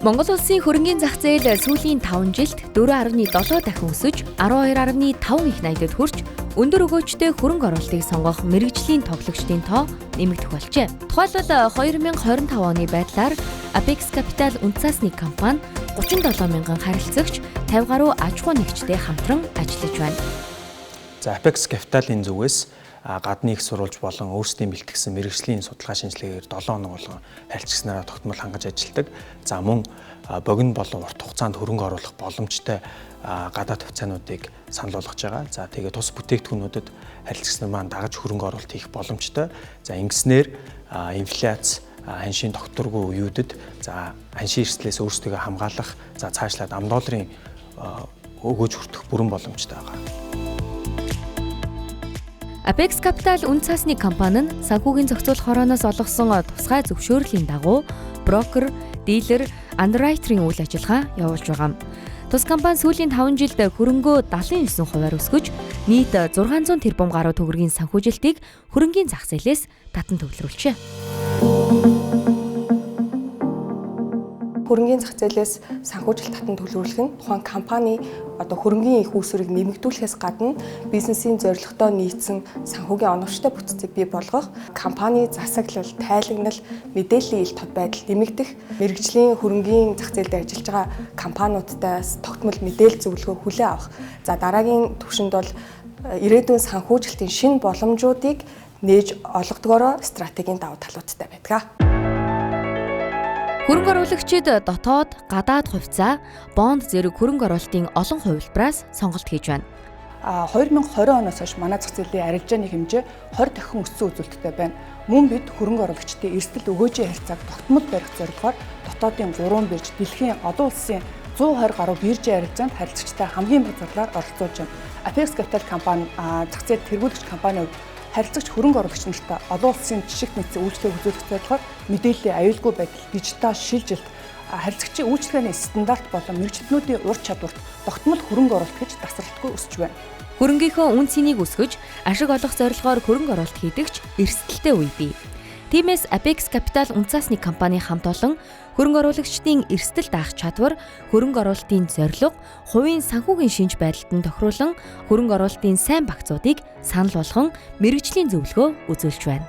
Монгол улсын хөрөнгийн зах зээл сүүлийн 5 жилд 4.7 дахин өсөж 12.5 их найдад хүрч өндөр өгөөжтэй хөрөнгө оруулалтыг сонгох мэргэжлийн тоглогчдын тоо нэмэгдэх болжээ. Тухайлбал 2025 оны байдлаар Apex Capital үнцаасны компани 37 мянган харилцагч 50 гаруй аж ахуй нэгжтэй хамтран ажиллаж байна. За Apex Capital-ын зүгээс гадны их сурвалж болон өөрсдийн бэлтгэсэн мэргэжлийн судалгаа шинжилгээгээр 7 хоног болгон харилцагчнараа тогтмол хангаж ажилладаг. За мөн богино болон урт хугацаанд хөрөнгө оруулах боломжтой гадаад хувьцаануудыг санал болгож байгаа. За тэгээд тус бүтээгдэхүүнүүдэд харилцагчнар маань дагаж хөрөнгө оруулалт хийх боломжтой. За ингэснээр инфляц, ханшийн докторгүй үеүүдэд за ханшийн эрсдлээс өөрсдөө хамгаалах, за цаашлаад ам долларын өгөөж хүртэх бүрэн боломжтой байгаа. Apex Capital үнцаасны компани нь санхүүгийн зохицуулах хорооноос олгосон тусгай зөвшөөрлийн дагуу брокер, дилер, андеррайтерийн үйл ажиллагаа явуулж байгаа. Тус компани сүүлийн 5 жилд хөрөнгөө 79%-аар өсгөж нийт 600 тэрбум гаруй төгрөгийн санхүүжилтийг хөрөнгийн зах зээлээс татан төвлөрүүлжээ. Хөрөнгийн зах зээлээс санхүүжилт татан төлөвлөх нь тухайн компани хөрөнгийн их үүсвэрийг нэмэгдүүлэхээс гадна бизнесийн зорилготой нийцсэн санхүүгийн оновчтой бүтцийг бий болгох, компани засаглал, тайлагнал, мэдээллийн ил тод байдал нэмэгдэх, мэргэжлийн хөрөнгийн зах зээлд ажиллаж байгаа компаниудаас тогтмол мэдээлэл зөвлөгөө хүлээн авах. За дараагийн түвшинд бол ирээдүйн санхүүжилтийн шинэ боломжуудыг нээж олгодгоороо стратегийн давуу талуудтай байдаг. Хөрөнгө оруулагчид дотоод, гадаад хувьцаа, бонд зэрэг хөрөнгө оруулалтын олон хувилбараас сонголт хийж байна. 2020 оноос хойш манай зах зээлийн арилжааны хэмжээ 20 дахин өссөн үзүүлэлттэй байна. Мөн бид хөрөнгө оруулагчдын эрсдэл өгөөжийн харьцааг тогтмол барих зорилгоор дотоодын 3 бирж, дэлхийн олон улсын 120 гаруй биржийн арилжаанд харилцагчтай хамгийн бага зарлаар оролцуулж байна. Apex Capital компани зах зээл тэргүүлэгч компаниуд харилцагч хөрөнгө оруулагч нартай олон улсын жишг нийцээ үйлчлэг үзүүлэх зорилгоор мэдээллийн аюулгүй байдал, дижитал шилжилт, харилцагчийн үйлчлэгээний стандарт болон мэргэжилтнүүдийн ур чадварт тогтмол хөрөнгө оруулалт гэж тасралтгүй өсөж байна. Хөрөнгийнхөө үн цэнийг өсгөж, ашиг олох зорилгоор хөрөнгө оруулалт хийдэгч эрсдэлтэй үе бий. Тиймээс Apex Capital үнцаасны компани хамт олон хөрөнгө оруулагчдын эрсдэл даах чадвар, хөрөнгө оруулалтын зорилго, хувийн санхүүгийн шинж байдалд нь тохируулан хөрөнгө оруулалтын сайн багцуудыг санал болгон мэргэжлийн зөвлөгөө үзүүлж байна.